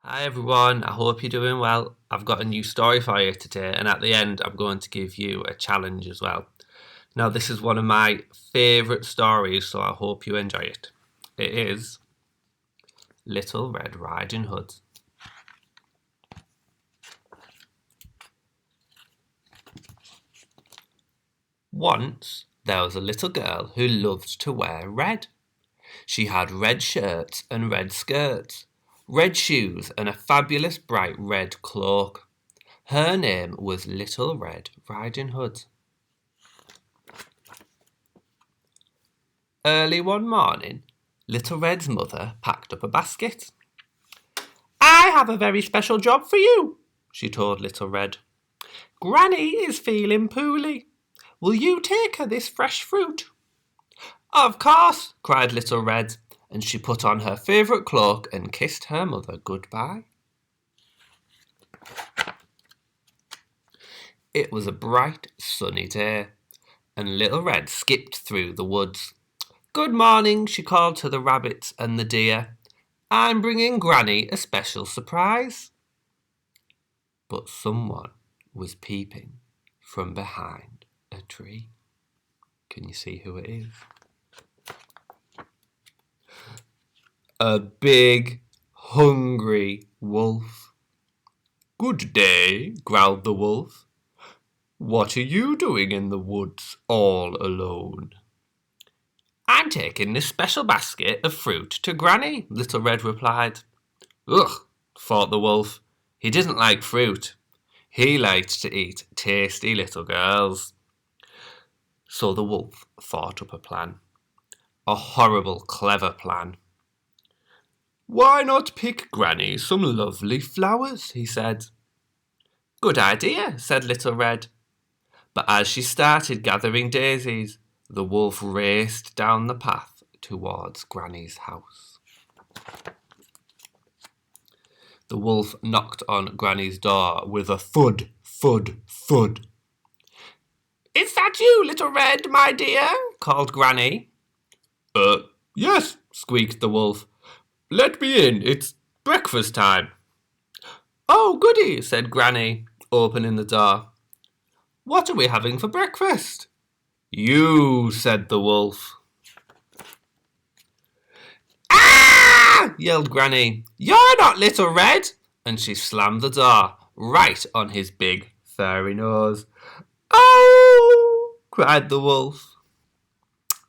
Hi everyone, I hope you're doing well. I've got a new story for you today, and at the end, I'm going to give you a challenge as well. Now, this is one of my favourite stories, so I hope you enjoy it. It is Little Red Riding Hood. Once, there was a little girl who loved to wear red. She had red shirts and red skirts, red shoes, and a fabulous bright red cloak. Her name was Little Red Riding Hood. Early one morning, Little Red's mother packed up a basket. "I have a very special job for you," she told Little Red. "Granny is feeling poorly. Will you take her this fresh fruit?" "Of course," cried Little Red, and she put on her favourite cloak and kissed her mother goodbye. It was a bright, sunny day, and Little Red skipped through the woods. "Good morning," she called to the rabbits and the deer. "I'm bringing Granny a special surprise." But someone was peeping from behind a tree. Can you see who it is? A big, hungry wolf. "Good day," growled the wolf. "What are you doing in the woods all alone?" "I'm taking this special basket of fruit to Granny," Little Red replied. "Ugh," thought the wolf. He didn't like fruit. He liked to eat tasty little girls. So the wolf thought up a plan. A horrible, clever plan. "Why not pick Granny some lovely flowers?" he said. "Good idea," said Little Red. But as she started gathering daisies, the wolf raced down the path towards Granny's house. The wolf knocked on Granny's door with a thud, thud, thud. "Is that you, Little Red, my dear?" called Granny. Yes," squeaked the wolf. "Let me in, it's breakfast time." "Oh, goody," said Granny, opening the door. "What are we having for breakfast?" "You," said the wolf. "Ah!" yelled Granny. "You're not Little Red!" And she slammed the door right on his big, furry nose. "Oh!" cried the wolf.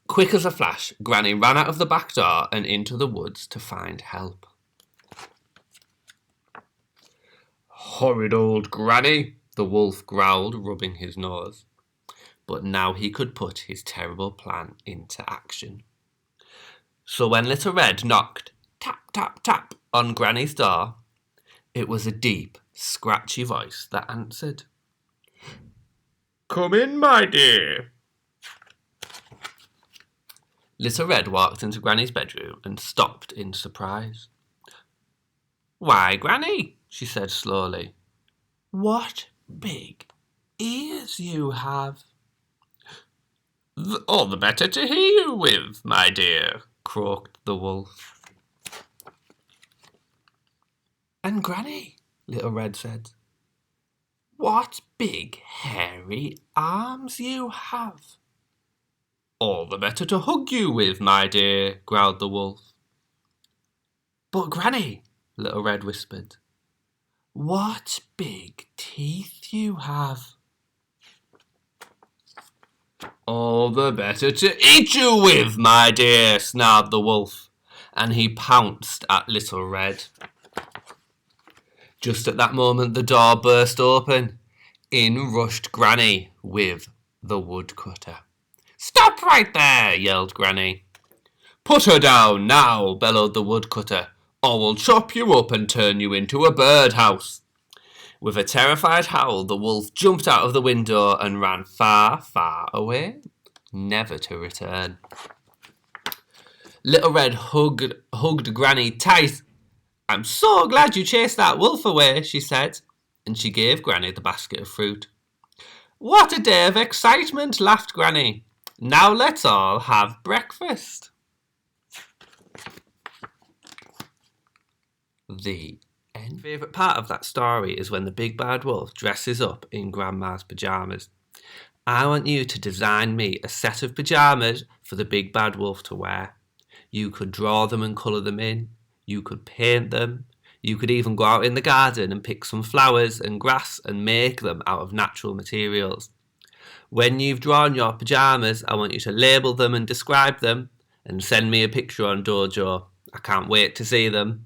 Quick as a flash, Granny ran out of the back door and into the woods to find help. "Horrid old Granny," the wolf growled, rubbing his nose. But now he could put his terrible plan into action. So when Little Red knocked, tap, tap, tap, on Granny's door, it was a deep, scratchy voice that answered. "Come in, my dear." Little Red walked into Granny's bedroom and stopped in surprise. "Why, Granny," she said slowly, "what big ears you have." "All the better to hear you with, my dear," croaked the wolf. "And Granny," Little Red said, "what big hairy arms you have." "All the better to hug you with, my dear," growled the wolf. "But Granny," Little Red whispered, "what big teeth you have." "All the better to eat you with, my dear," snarled the wolf, and he pounced at Little Red. Just at that moment, the door burst open. In rushed Granny with the woodcutter. "Stop right there!" yelled Granny. "Put her down now," bellowed the woodcutter, "or we'll chop you up and turn you into a birdhouse." With a terrified howl, the wolf jumped out of the window and ran far, far away, never to return. Little Red hugged Granny tight. "I'm so glad you chased that wolf away," she said, and she gave Granny the basket of fruit. "What a day of excitement," laughed Granny. "Now let's all have breakfast." The end. My favourite part of that story is when the big bad wolf dresses up in Grandma's pyjamas. I want you to design me a set of pyjamas for the big bad wolf to wear. You could draw them and colour them in. You could paint them. You could even go out in the garden and pick some flowers and grass and make them out of natural materials. When you've drawn your pyjamas, I want you to label them and describe them and send me a picture on Dojo. I can't wait to see them.